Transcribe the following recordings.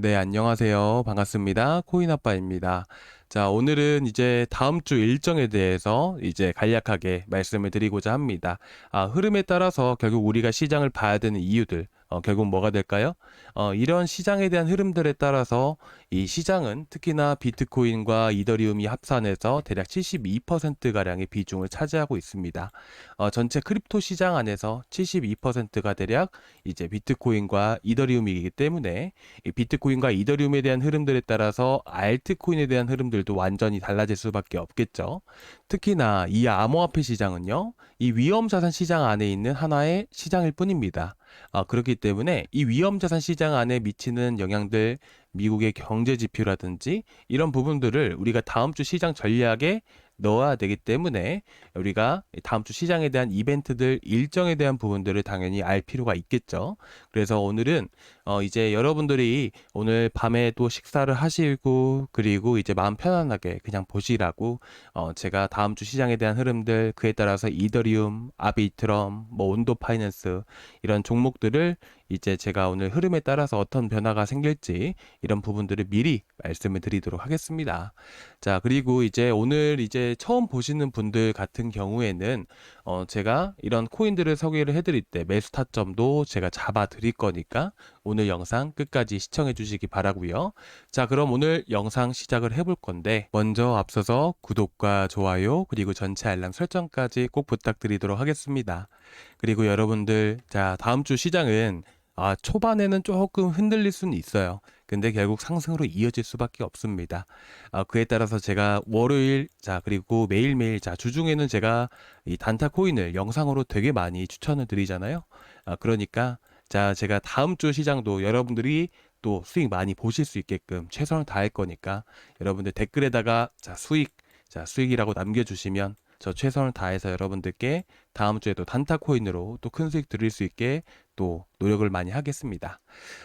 네, 안녕하세요. 반갑습니다. 코인아빠입니다. 자, 오늘은 이제 다음 주 일정에 대해서 이제 간략하게 말씀을 드리고자 합니다. 흐름에 따라서 결국 우리가 시장을 봐야 되는 이유들, 결국 뭐가 될까요? 이런 시장에 대한 흐름들에 따라서 이 시장은 특히나 비트코인과 이더리움이 합산해서 대략 72%가량의 비중을 차지하고 있습니다. 전체 크립토 시장 안에서 72%가 대략 이제 비트코인과 이더리움이기 때문에 이 비트코인과 이더리움에 대한 흐름들에 따라서 알트코인에 대한 흐름들도 완전히 달라질 수밖에 없겠죠. 특히나 이 암호화폐 시장은요, 이 위험자산 시장 안에 있는 하나의 시장일 뿐입니다. 그렇기 때문에 이 위험자산 시장 안에 미치는 영향들, 미국의 경제 지표라든지 이런 부분들을 우리가 다음 주 시장 전략에 넣어야 되기 때문에 우리가 다음 주 시장에 대한 이벤트들, 일정에 대한 부분들을 당연히 알 필요가 있겠죠. 그래서 오늘은 이제 여러분들이 오늘 밤에 또 식사를 하시고 그리고 이제 마음 편안하게 그냥 보시라고 제가 다음 주 시장에 대한 흐름들 그에 따라서 이더리움, 아비트럼, 뭐 온도 파이낸스 이런 종목들을 이제 제가 오늘 흐름에 따라서 어떤 변화가 생길지 이런 부분들을 미리 말씀을 드리도록 하겠습니다. 자, 그리고 이제 오늘 이제 처음 보시는 분들 같은 경우에는 제가 이런 코인들을 소개를 해드릴 때 매수 타점도 제가 잡아 드릴 거니까 오늘 영상 끝까지 시청해 주시기 바라고요. 자, 그럼 오늘 영상 시작을 해볼 건데 먼저 앞서서 구독과 좋아요 그리고 전체 알람 설정까지 꼭 부탁드리도록 하겠습니다. 그리고 여러분들, 자, 다음 주 시장은 초반에는 조금 흔들릴 수는 있어요. 근데 결국 상승으로 이어질 수밖에 없습니다. 그에 따라서 제가 월요일, 자, 그리고 매일매일, 자, 주중에는 제가 이 단타 코인을 영상으로 되게 많이 추천을 드리잖아요. 그러니까, 자, 제가 다음 주 시장도 여러분들이 또 수익 많이 보실 수 있게끔 최선을 다할 거니까 여러분들 댓글에다가 자, 수익이라고 남겨주시면 저 최선을 다해서 여러분들께 다음 주에도 단타 코인으로 또 큰 수익 드릴 수 있게 또 노력을 많이 하겠습니다.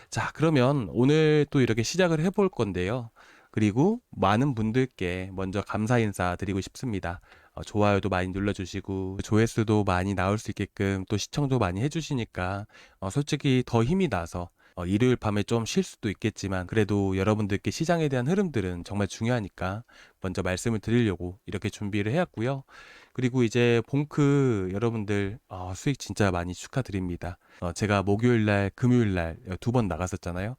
자, 그러면 오늘 또 이렇게 시작을 해볼 건데요. 그리고 많은 분들께 먼저 감사 인사 드리고 싶습니다. 좋아요도 많이 눌러주시고 조회수도 많이 나올 수 있게끔 또 시청도 많이 해주시니까 솔직히 더 힘이 나서 일요일 밤에 좀 쉴 수도 있겠지만 그래도 여러분들께 시장에 대한 흐름들은 정말 중요하니까 먼저 말씀을 드리려고 이렇게 준비를 해왔고요. 그리고 이제 봉크 여러분들 수익 진짜 많이 축하드립니다. 제가 목요일 날, 금요일 날 두 번 나갔었잖아요.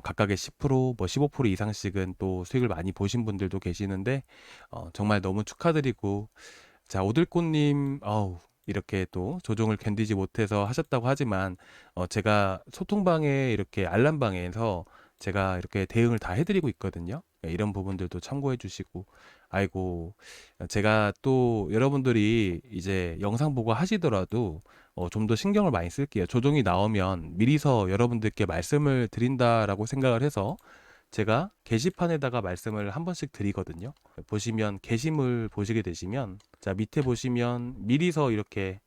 각각의 10%, 뭐 15% 이상씩은 또 수익을 많이 보신 분들도 계시는데 정말 너무 축하드리고 자, 오들꽃님, 이렇게 또 조종을 견디지 못해서 하셨다고 하지만, 제가 소통방에 이렇게 알람방에서 제가 이렇게 대응을 다 해드리고 있거든요. 이런 부분들도 참고해 주시고, 아이고, 제가 또 여러분들이 이제 영상 보고 하시더라도, 좀 더 신경을 많이 쓸게요. 조종이 나오면 미리서 여러분들께 말씀을 드린다라고 생각을 해서, 제가 게시판에다가 말씀을 한 번씩 드리거든요. 보시면 게시물 보시게 되시면 자 밑에 보시면 미리서 이렇게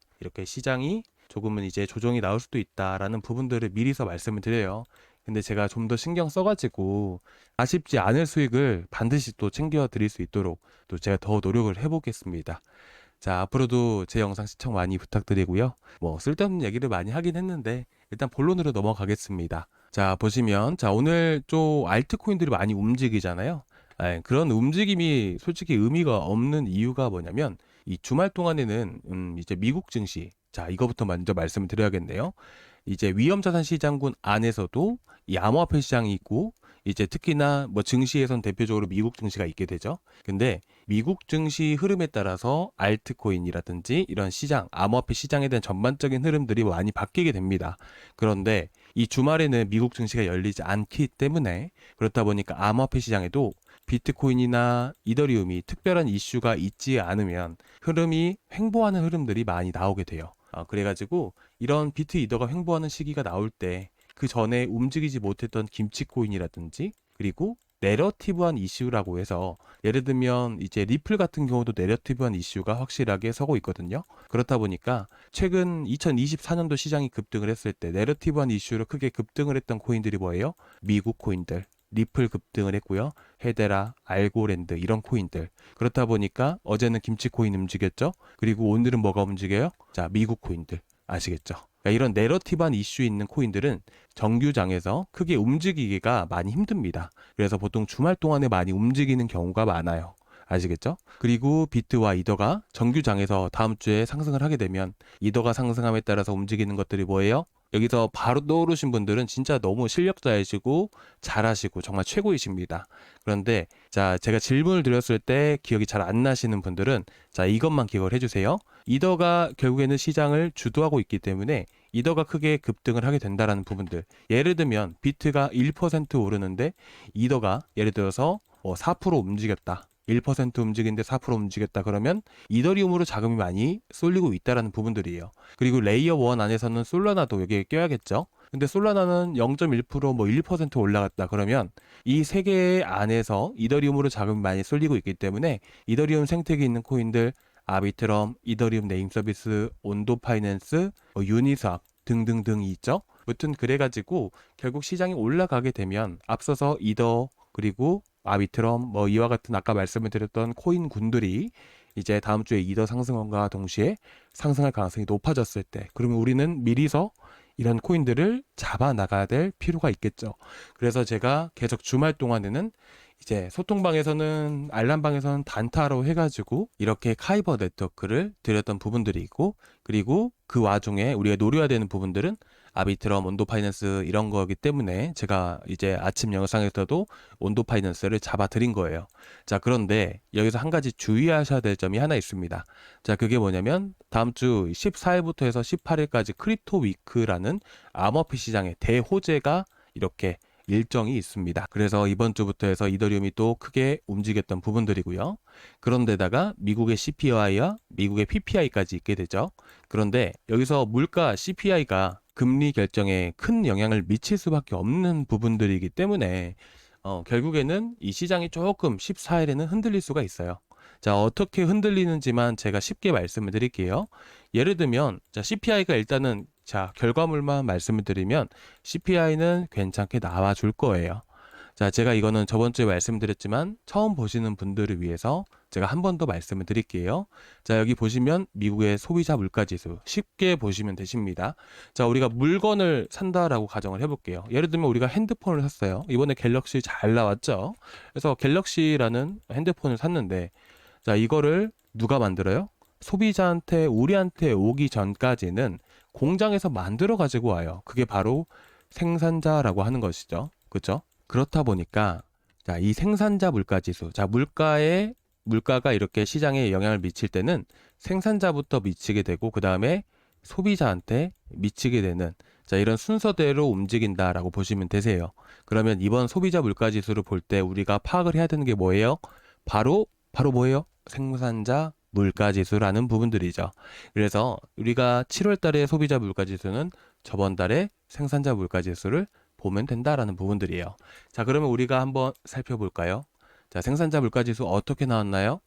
시장이 조금은 이제 조정이 나올 수도 있다라는 부분들을 미리서 말씀을 드려요. 근데 제가 좀 더 신경 써가지고 아쉽지 않을 수익을 반드시 또 챙겨 드릴 수 있도록 또 제가 더 노력을 해보겠습니다. 자, 앞으로도 제 영상 시청 많이 부탁드리고요. 뭐 쓸데없는 얘기를 많이 하긴 했는데 일단 본론으로 넘어가겠습니다. 자, 보시면 자, 오늘 좀 알트코인들이 많이 움직이잖아요. 그런 움직임이 솔직히 의미가 없는 이유가 뭐냐면 이 주말 동안에는 이제 미국 증시 자, 이거부터 먼저 말씀을 드려야겠네요. 이제 위험자산 시장군 안에서도 이 암호화폐 시장이 있고 이제 특히나 뭐 증시에선 대표적으로 미국 증시가 있게 되죠. 근데 미국 증시 흐름에 따라서 알트코인이라든지 이런 시장, 암호화폐 시장에 대한 전반적인 흐름들이 많이 바뀌게 됩니다. 그런데 이 주말에는 미국 증시가 열리지 않기 때문에 그렇다 보니까 암호화폐 시장에도 비트코인이나 이더리움이 특별한 이슈가 있지 않으면 흐름이 횡보하는 흐름들이 많이 나오게 돼요. 그래가지고 이런 비트 이더가 횡보하는 시기가 나올 때 그 전에 움직이지 못했던 김치코인이라든지 그리고 내러티브한 이슈라고 해서 예를 들면 이제 리플 같은 경우도 내러티브한 이슈가 확실하게 서고 있거든요. 그렇다 보니까 최근 2024년도 시장이 급등을 했을 때 내러티브한 이슈로 크게 급등을 했던 코인들이 뭐예요? 미국 코인들. 리플 급등을 했고요. 헤데라, 알고랜드 이런 코인들. 그렇다 보니까 어제는 김치 코인 움직였죠. 그리고 오늘은 뭐가 움직여요? 자, 미국 코인들. 아시겠죠? 그러니까 이런 내러티브한 이슈 있는 코인들은 정규장에서 크게 움직이기가 많이 힘듭니다. 그래서 보통 주말 동안에 많이 움직이는 경우가 많아요. 아시겠죠? 그리고 비트와 이더가 정규장에서 다음 주에 상승을 하게 되면 이더가 상승함에 따라서 움직이는 것들이 뭐예요? 여기서 바로 떠오르신 분들은 진짜 너무 실력자이시고 잘하시고 정말 최고이십니다. 그런데 자, 제가 질문을 드렸을 때 기억이 잘 안 나시는 분들은 자, 이것만 기억을 해주세요. 이더가 결국에는 시장을 주도하고 있기 때문에 이더가 크게 급등을 하게 된다라는 부분들. 예를 들면 비트가 1% 오르는데 이더가 예를 들어서 4% 움직였다. 1% 움직이는데 4% 움직였다 그러면 이더리움으로 자금이 많이 쏠리고 있다라는 부분들이에요. 그리고 레이어 1 안에서는 솔라나도 여기에 껴야겠죠. 근데 솔라나는 0.1% 뭐 1% 올라갔다 그러면 이 세 개 안에서 이더리움으로 자금이 많이 쏠리고 있기 때문에 이더리움 생태계 있는 코인들 아비트럼, 이더리움 네임 서비스, 온도 파이낸스, 유니스왑 등등등이 있죠. 무튼 그래가지고 결국 시장이 올라가게 되면 앞서서 이더 그리고 아비트럼 뭐 이와 같은 아까 말씀을 드렸던 코인 군들이 이제 다음 주에 이더 상승원과 동시에 상승할 가능성이 높아졌을 때 그러면 우리는 미리서 이런 코인들을 잡아 나가야 될 필요가 있겠죠. 그래서 제가 계속 주말 동안에는 이제 소통방에서는 알람방에서는 단타로 해가지고 이렇게 카이버 네트워크를 드렸던 부분들이 있고 그리고 그 와중에 우리가 노려야 되는 부분들은 아비트럼, 온도 파이낸스 이런 거기 때문에 제가 이제 아침 영상에서도 온도 파이낸스를 잡아 드린 거예요. 자, 그런데 여기서 한 가지 주의하셔야 될 점이 하나 있습니다. 자, 그게 뭐냐면 다음 주 14일부터 해서 18일까지 크립토 위크라는 암호화폐 시장의 대호재가 이렇게 일정이 있습니다. 그래서 이번 주부터 해서 이더리움이 또 크게 움직였던 부분들이고요. 그런데다가 미국의 CPI와 미국의 PPI까지 있게 되죠. 그런데 여기서 물가 CPI가 금리 결정에 큰 영향을 미칠 수밖에 없는 부분들이기 때문에 결국에는 이 시장이 조금 14일에는 흔들릴 수가 있어요. 자, 어떻게 흔들리는지만 제가 쉽게 말씀을 드릴게요. 예를 들면 자, CPI가 일단은 자, 결과물만 말씀을 드리면 CPI는 괜찮게 나와 줄 거예요. 자, 제가 이거는 저번 주에 말씀드렸지만 처음 보시는 분들을 위해서 제가 한 번 더 말씀을 드릴게요. 자, 여기 보시면 미국의 소비자 물가지수 쉽게 보시면 되십니다. 자, 우리가 물건을 산다라고 가정을 해볼게요. 예를 들면 우리가 핸드폰을 샀어요. 이번에 갤럭시 잘 나왔죠? 그래서 갤럭시라는 핸드폰을 샀는데 자, 이거를 누가 만들어요? 소비자한테 우리한테 오기 전까지는 공장에서 만들어 가지고 와요. 그게 바로 생산자라고 하는 것이죠. 그렇죠? 그렇다 보니까 자, 이 생산자 물가 지수. 자, 물가가 이렇게 시장에 영향을 미칠 때는 생산자부터 미치게 되고 그다음에 소비자한테 미치게 되는 자, 이런 순서대로 움직인다라고 보시면 되세요. 그러면 이번 소비자 물가 지수를 볼 때 우리가 파악을 해야 되는 게 뭐예요? 바로 뭐예요? 생산자 물가 지수라는 부분들이죠. 그래서 우리가 7월 달에 소비자 물가 지수는 저번 달에 생산자 물가 지수를 보면 된다라는 부분들이에요. 자, 그러면 우리가 한번 살펴볼까요? 자, 생산자 물가 지수 어떻게 나왔나요?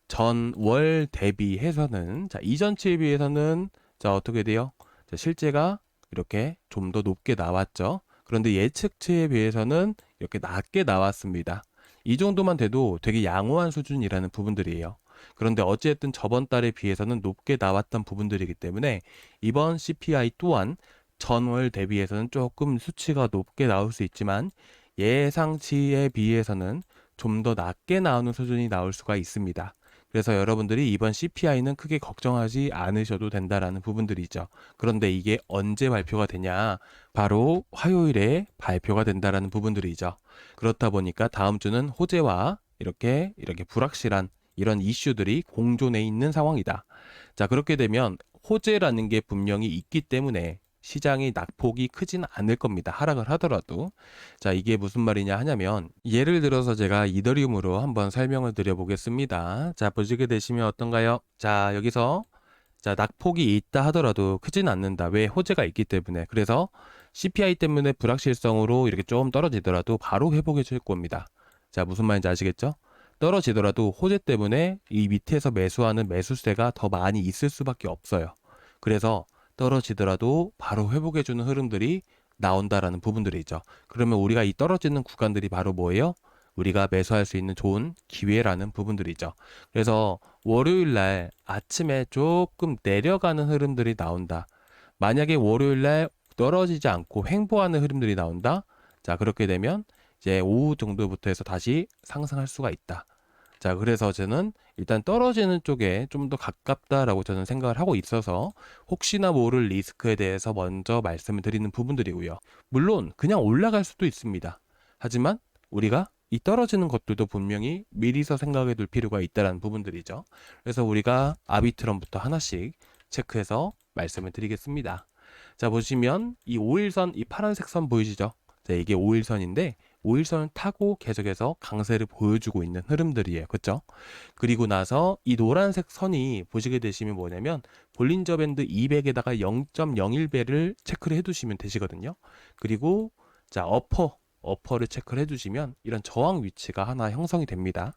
전월 대비해서는 자, 이전치에 비해서는 자, 어떻게 돼요? 자, 실제가 이렇게 좀 더 높게 나왔죠. 그런데 예측치에 비해서는 이렇게 낮게 나왔습니다. 이 정도만 돼도 되게 양호한 수준이라는 부분들이에요. 그런데 어쨌든 저번 달에 비해서는 높게 나왔던 부분들이기 때문에 이번 CPI 또한 전월 대비해서는 조금 수치가 높게 나올 수 있지만 예상치에 비해서는 좀 더 낮게 나오는 수준이 나올 수가 있습니다. 그래서 여러분들이 이번 CPI는 크게 걱정하지 않으셔도 된다라는 부분들이죠. 그런데 이게 언제 발표가 되냐? 바로 화요일에 발표가 된다라는 부분들이죠. 그렇다 보니까 다음 주는 호재와 이렇게 불확실한 이런 이슈들이 공존해 있는 상황이다. 자, 그렇게 되면 호재라는 게 분명히 있기 때문에 시장의 낙폭이 크진 않을 겁니다. 하락을 하더라도. 자, 이게 무슨 말이냐 하냐면 예를 들어서 제가 이더리움으로 한번 설명을 드려 보겠습니다. 자, 보시게 되시면 어떤가요? 자, 여기서 자, 낙폭이 있다 하더라도 크진 않는다. 왜? 호재가 있기 때문에. 그래서 CPI 때문에 불확실성으로 이렇게 좀 떨어지더라도 바로 회복해 줄 겁니다. 자, 무슨 말인지 아시겠죠? 떨어지더라도 호재 때문에 이 밑에서 매수하는 매수세가 더 많이 있을 수밖에 없어요. 그래서 떨어지더라도 바로 회복해주는 흐름들이 나온다라는 부분들이죠. 그러면 우리가 이 떨어지는 구간들이 바로 뭐예요? 우리가 매수할 수 있는 좋은 기회라는 부분들이죠. 그래서 월요일 날 아침에 조금 내려가는 흐름들이 나온다. 만약에 월요일 날 떨어지지 않고 횡보하는 흐름들이 나온다. 자, 그렇게 되면 이제 오후 정도부터 해서 다시 상승할 수가 있다. 자, 그래서 저는 일단 떨어지는 쪽에 좀 더 가깝다라고 저는 생각을 하고 있어서 혹시나 모를 리스크에 대해서 먼저 말씀을 드리는 부분들이고요. 물론 그냥 올라갈 수도 있습니다. 하지만 우리가 이 떨어지는 것들도 분명히 미리서 생각해 둘 필요가 있다는 부분들이죠. 그래서 우리가 아비트럼부터 하나씩 체크해서 말씀을 드리겠습니다. 자, 보시면 이 5일선, 이 파란색 선 보이시죠? 자, 이게 5일선인데 5일선을 타고 계속해서 강세를 보여주고 있는 흐름들이에요. 그렇죠? 그리고 나서 이 노란색 선이 보시게 되시면 뭐냐면 볼린저 밴드 200에다가 0.01배를 체크를 해두시면 되시거든요. 그리고 자, 어퍼를 체크를 해두시면 이런 저항 위치가 하나 형성이 됩니다.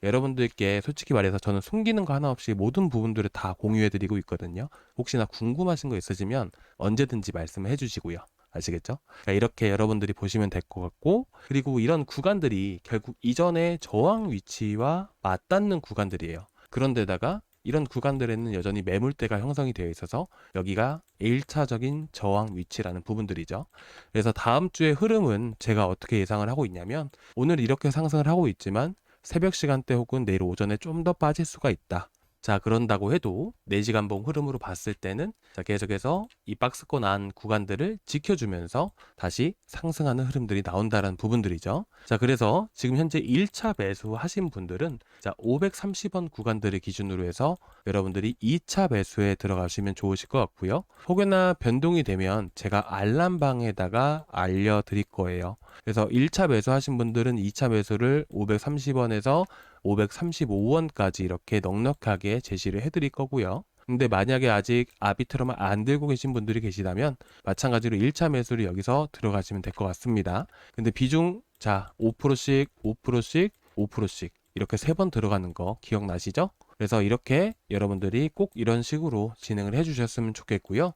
여러분들께 솔직히 말해서 저는 숨기는 거 하나 없이 모든 부분들을 다 공유해드리고 있거든요. 혹시나 궁금하신 거 있으시면 언제든지 말씀을 해주시고요. 아시겠죠? 그러니까 이렇게 여러분들이 보시면 될 것 같고, 그리고 이런 구간들이 결국 이전의 저항 위치와 맞닿는 구간들이에요. 그런데다가 이런 구간들에는 여전히 매물대가 형성이 되어 있어서 여기가 1차적인 저항 위치라는 부분들이죠. 그래서 다음 주의 흐름은 제가 어떻게 예상을 하고 있냐면 오늘 이렇게 상승을 하고 있지만 새벽 시간대 혹은 내일 오전에 좀 더 빠질 수가 있다. 자, 그런다고 해도 4시간 봉 흐름으로 봤을 때는 자, 계속해서 이 박스권 안 구간들을 지켜주면서 다시 상승하는 흐름들이 나온다는 부분들이죠. 자, 그래서 지금 현재 1차 매수 하신 분들은 자, 530원 구간들을 기준으로 해서 여러분들이 2차 매수에 들어가시면 좋으실 것 같고요. 혹여나 변동이 되면 제가 알람방에다가 알려드릴 거예요. 그래서 1차 매수 하신 분들은 2차 매수를 530원에서 535원까지 이렇게 넉넉하게 제시를 해드릴 거고요. 근데 만약에 아직 아비트럼을 안 들고 계신 분들이 계시다면 마찬가지로 1차 매수를 여기서 들어가시면 될 것 같습니다. 근데 비중 자 5%씩 5%씩 5%씩 이렇게 3번 들어가는 거 기억나시죠? 그래서 이렇게 여러분들이 꼭 이런 식으로 진행을 해주셨으면 좋겠고요.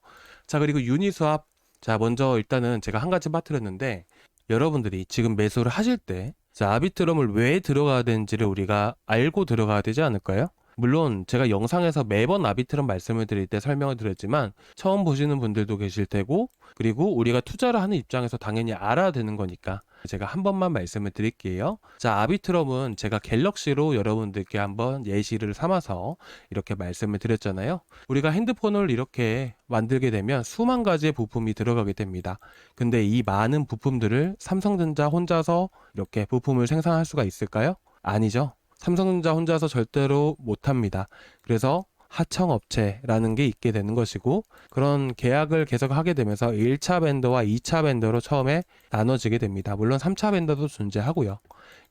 자, 그리고 유니스왑 자, 먼저 일단은 제가 한 가지 빠뜨렸는데 여러분들이 지금 매수를 하실 때 자, 아비트럼을 왜 들어가야 되는지를 우리가 알고 들어가야 되지 않을까요? 물론 제가 영상에서 매번 아비트럼 말씀을 드릴 때 설명을 드렸지만 처음 보시는 분들도 계실 테고 그리고 우리가 투자를 하는 입장에서 당연히 알아야 되는 거니까 제가 한 번만 말씀을 드릴게요. 자, 아비트럼은 제가 갤럭시로 여러분들께 한번 예시를 삼아서 이렇게 말씀을 드렸잖아요. 우리가 핸드폰을 이렇게 만들게 되면 수만 가지의 부품이 들어가게 됩니다. 근데 이 많은 부품들을 삼성전자 혼자서 이렇게 부품을 생산할 수가 있을까요? 아니죠. 삼성전자 혼자서 절대로 못합니다. 그래서 하청업체라는 게 있게 되는 것이고 그런 계약을 계속 하게 되면서 1차 벤더와 2차 벤더로 처음에 나눠지게 됩니다. 물론 3차 벤더도 존재하고요.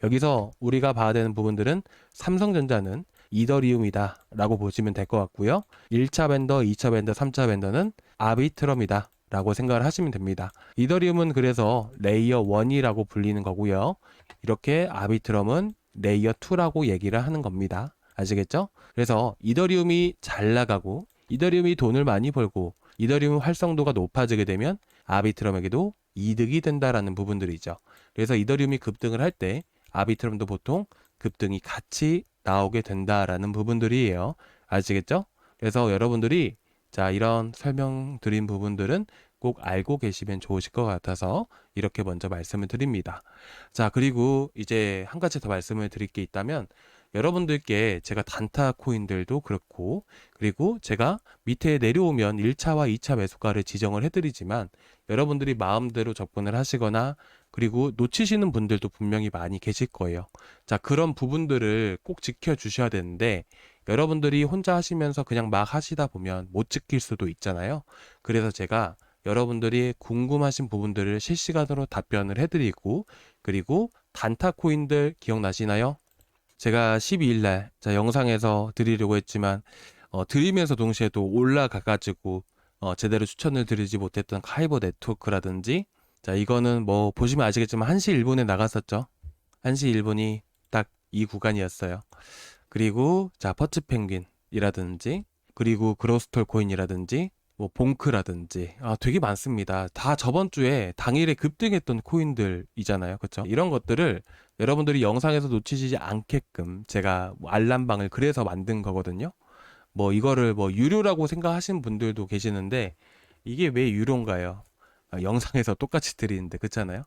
여기서 우리가 봐야 되는 부분들은 삼성전자는 이더리움이다 라고 보시면 될 것 같고요. 1차 벤더, 2차 벤더, 3차 벤더는 아비트럼이다 라고 생각을 하시면 됩니다. 이더리움은 그래서 레이어 1이라고 불리는 거고요. 이렇게 아비트럼은 레이어 2라고 얘기를 하는 겁니다. 아시겠죠? 그래서 이더리움이 잘 나가고 이더리움이 돈을 많이 벌고 이더리움 활성도가 높아지게 되면 아비트럼에게도 이득이 된다라는 부분들이죠. 그래서 이더리움이 급등을 할 때 아비트럼도 보통 급등이 같이 나오게 된다라는 부분들이에요. 아시겠죠? 그래서 여러분들이 자, 이런 설명드린 부분들은 꼭 알고 계시면 좋으실 것 같아서 이렇게 먼저 말씀을 드립니다. 자, 그리고 이제 한 가지 더 말씀을 드릴 게 있다면 여러분들께 제가 단타 코인들도 그렇고 그리고 제가 밑에 내려오면 1차와 2차 매수가를 지정을 해드리지만 여러분들이 마음대로 접근을 하시거나 그리고 놓치시는 분들도 분명히 많이 계실 거예요. 자, 그런 부분들을 꼭 지켜주셔야 되는데 여러분들이 혼자 하시면서 그냥 막 하시다 보면 못 지킬 수도 있잖아요. 그래서 제가 여러분들이 궁금하신 부분들을 실시간으로 답변을 해드리고 그리고 단타 코인들 기억나시나요? 제가 12일 날 영상에서 드리려고 했지만 드리면서 동시에 또 올라가가지고 제대로 추천을 드리지 못했던 카이버 네트워크라든지 자, 이거는 뭐 보시면 아시겠지만 1시 1분에 나갔었죠. 1시 1분이 딱 이 구간이었어요. 그리고 자, 퍼츠 펭귄이라든지 그리고 그로스톨 코인이라든지 뭐 봉크라든지 되게 많습니다. 다 저번 주에 당일에 급등했던 코인들이잖아요. 그렇죠? 이런 것들을 여러분들이 영상에서 놓치지 않게끔 제가 뭐 알람방을 그래서 만든 거거든요. 뭐 이거를 뭐 유료라고 생각하시는 분들도 계시는데 이게 왜 유료인가요? 영상에서 똑같이 드리는데 그렇잖아요.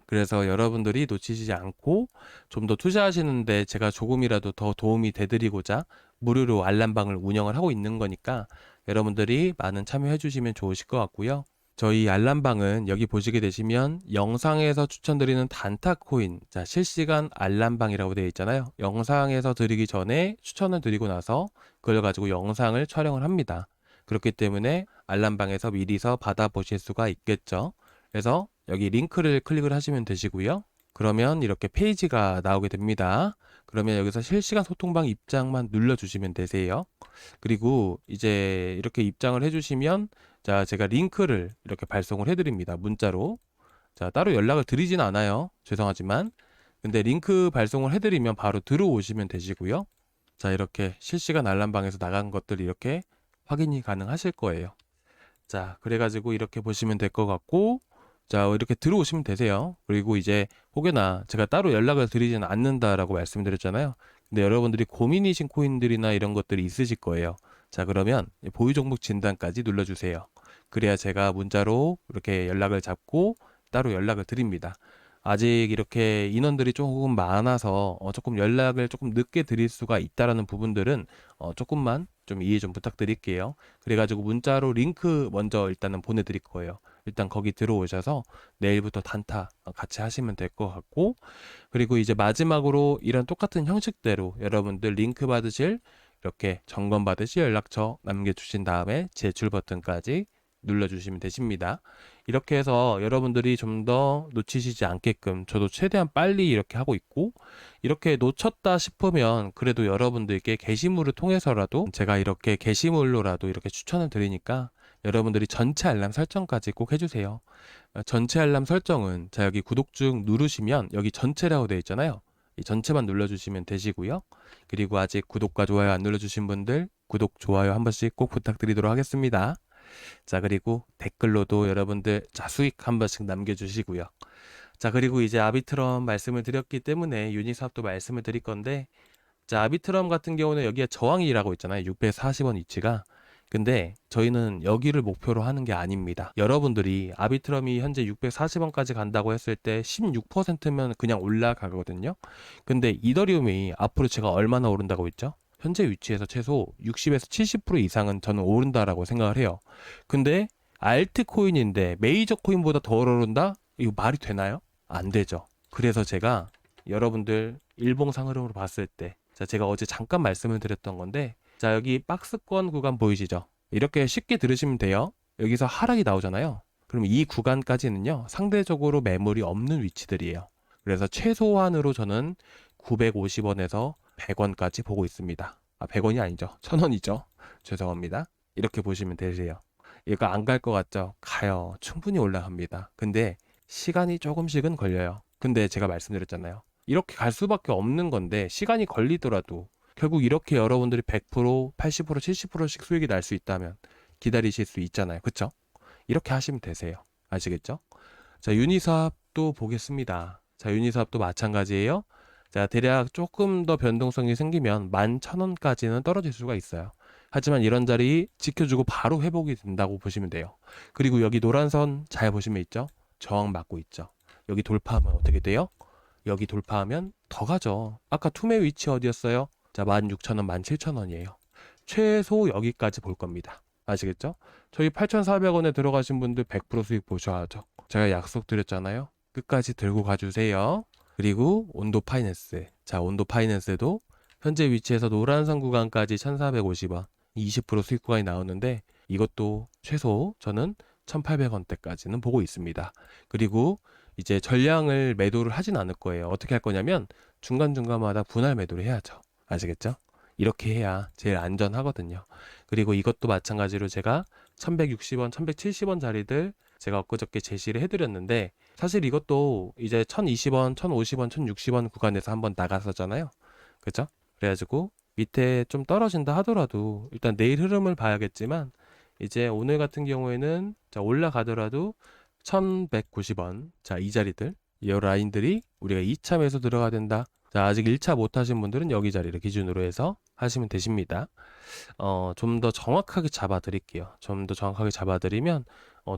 그래서 여러분들이 놓치시지 않고 좀 더 투자하시는데 제가 조금이라도 더 도움이 되드리고자 무료로 알람방을 운영을 하고 있는 거니까 여러분들이 많은 참여해 주시면 좋으실 것 같고요. 저희 알람방은 여기 보시게 되시면 영상에서 추천드리는 단타 코인, 자, 실시간 알람방이라고 되어 있잖아요. 영상에서 드리기 전에 추천을 드리고 나서 그걸 가지고 영상을 촬영을 합니다. 그렇기 때문에 알람방에서 미리서 받아보실 수가 있겠죠. 그래서 여기 링크를 클릭을 하시면 되시고요. 그러면 이렇게 페이지가 나오게 됩니다. 그러면 여기서 실시간 소통방 입장만 눌러주시면 되세요. 그리고 이제 이렇게 입장을 해주시면 자, 제가 링크를 이렇게 발송을 해드립니다. 문자로. 자, 따로 연락을 드리진 않아요. 죄송하지만. 근데 링크 발송을 해드리면 바로 들어오시면 되시고요. 자, 이렇게 실시간 알람방에서 나간 것들 이렇게 확인이 가능하실 거예요. 자, 그래가지고 이렇게 보시면 될 것 같고, 자, 이렇게 들어오시면 되세요. 그리고 이제 혹여나 제가 따로 연락을 드리지는 않는다라고 말씀드렸잖아요. 근데 여러분들이 고민이신 코인들이나 이런 것들이 있으실 거예요. 자, 그러면 보유 종목 진단까지 눌러주세요. 그래야 제가 문자로 이렇게 연락을 잡고 따로 연락을 드립니다. 아직 이렇게 인원들이 조금 많아서 조금 연락을 조금 늦게 드릴 수가 있다라는 부분들은 조금만 좀 이해 좀 부탁드릴게요. 그래가지고 문자로 링크 먼저 일단은 보내드릴 거예요. 일단 거기 들어오셔서 내일부터 단타 같이 하시면 될 것 같고, 그리고 이제 마지막으로 이런 똑같은 형식대로 여러분들 링크 받으실 이렇게 점검 받으실 연락처 남겨주신 다음에 제출 버튼까지 눌러주시면 되십니다. 이렇게 해서 여러분들이 좀 더 놓치시지 않게끔 저도 최대한 빨리 이렇게 하고 있고, 이렇게 놓쳤다 싶으면 그래도 여러분들께 게시물을 통해서라도 제가 이렇게 게시물로라도 이렇게 추천을 드리니까 여러분들이 전체 알람 설정까지 꼭 해주세요. 전체 알람 설정은 자, 여기 구독 중 누르시면 여기 전체라고 되어 있잖아요. 이 전체만 눌러주시면 되시고요. 그리고 아직 구독과 좋아요 안 눌러주신 분들 구독, 좋아요 한 번씩 꼭 부탁드리도록 하겠습니다. 자, 그리고 댓글로도 여러분들 자, 수익 한 번씩 남겨주시고요. 자, 그리고 이제 아비트럼 말씀을 드렸기 때문에 유니스왑도 말씀을 드릴 건데, 자, 아비트럼 같은 경우는 여기에 저항이라고 있잖아요. 640원 위치가. 근데 저희는 여기를 목표로 하는 게 아닙니다. 여러분들이 아비트럼이 현재 640원까지 간다고 했을 때 16%면 그냥 올라가거든요. 근데 이더리움이 앞으로 제가 얼마나 오른다고 했죠? 현재 위치에서 최소 60에서 70% 이상은 저는 오른다라고 생각을 해요. 근데 알트코인인데 메이저 코인보다 더 오른다? 이거 말이 되나요? 안 되죠. 그래서 제가 여러분들 일봉상 흐름으로 봤을 때, 자, 제가 어제 잠깐 말씀을 드렸던 건데, 자, 여기 박스권 구간 보이시죠? 이렇게 쉽게 들으시면 돼요. 여기서 하락이 나오잖아요. 그럼 이 구간까지는요, 상대적으로 매물이 없는 위치들이에요. 그래서 최소한으로 저는 950원에서 100원까지 보고 있습니다. 100원이 아니죠. 1000원이죠. 죄송합니다. 이렇게 보시면 되세요. 이거 안 갈 것 같죠? 가요. 충분히 올라갑니다. 근데 시간이 조금씩은 걸려요. 근데 제가 말씀드렸잖아요. 이렇게 갈 수밖에 없는 건데 시간이 걸리더라도 결국 이렇게 여러분들이 100%, 80%, 70%씩 수익이 날 수 있다면 기다리실 수 있잖아요. 그쵸? 이렇게 하시면 되세요. 아시겠죠? 자, 유니스왑도 보겠습니다. 자, 유니스왑도 마찬가지예요. 자, 대략 조금 더 변동성이 생기면 11,000원까지는 떨어질 수가 있어요. 하지만 이런 자리 지켜주고 바로 회복이 된다고 보시면 돼요. 그리고 여기 노란 선 잘 보시면 있죠? 저항 맞고 있죠. 여기 돌파하면 어떻게 돼요? 여기 돌파하면 더 가죠. 아까 투매 위치 어디였어요? 자, 16,000원, 17,000원이에요. 최소 여기까지 볼 겁니다. 아시겠죠? 저희 8,400원에 들어가신 분들 100% 수익 보셔야죠. 제가 약속드렸잖아요. 끝까지 들고 가주세요. 그리고 온도 파이낸스. 자, 온도 파이낸스도 현재 위치에서 노란선 구간까지 1,450원, 20% 수익 구간이 나오는데 이것도 최소 저는 1,800원대까지는 보고 있습니다. 그리고 이제 전량을 매도를 하진 않을 거예요. 어떻게 할 거냐면 중간중간마다 분할 매도를 해야죠. 아시겠죠? 이렇게 해야 제일 안전하거든요. 그리고 이것도 마찬가지로 제가 1160원, 1170원 자리들 제가 엊그저께 제시를 해드렸는데 사실 이것도 이제 1020원, 1050원, 1060원 구간에서 한번 나갔었잖아요. 그죠? 그래가지고 밑에 좀 떨어진다 하더라도 일단 내일 흐름을 봐야겠지만 이제 오늘 같은 경우에는 자, 올라가더라도 1190원, 자, 이 자리들 이 라인들이 우리가 2차 매수 들어가야 된다. 자, 아직 1차 못 하신 분들은 여기 자리를 기준으로 해서 하시면 되십니다. 좀 더 정확하게 잡아 드릴게요. 좀 더 정확하게 잡아 드리면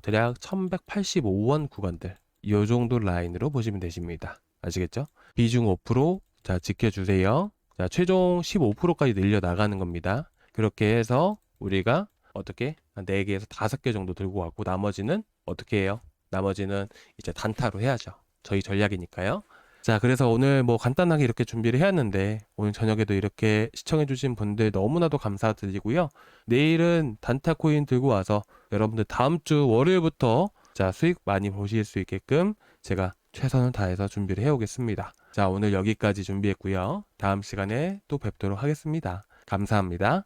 대략 1185원 구간들 요 정도 라인으로 보시면 되십니다. 아시겠죠? 비중 5%, 자, 지켜주세요. 자, 최종 15%까지 늘려 나가는 겁니다. 그렇게 해서 우리가 어떻게 한 4개에서 5개 정도 들고 왔고 나머지는 어떻게 해요? 나머지는 이제 단타로 해야죠. 저희 전략이니까요. 자, 그래서 오늘 뭐 간단하게 이렇게 준비를 해왔는데 오늘 저녁에도 이렇게 시청해주신 분들 너무나도 감사드리고요. 내일은 단타 코인 들고 와서 여러분들 다음 주 월요일부터 자, 수익 많이 보실 수 있게끔 제가 최선을 다해서 준비를 해오겠습니다. 자, 오늘 여기까지 준비했고요. 다음 시간에 또 뵙도록 하겠습니다. 감사합니다.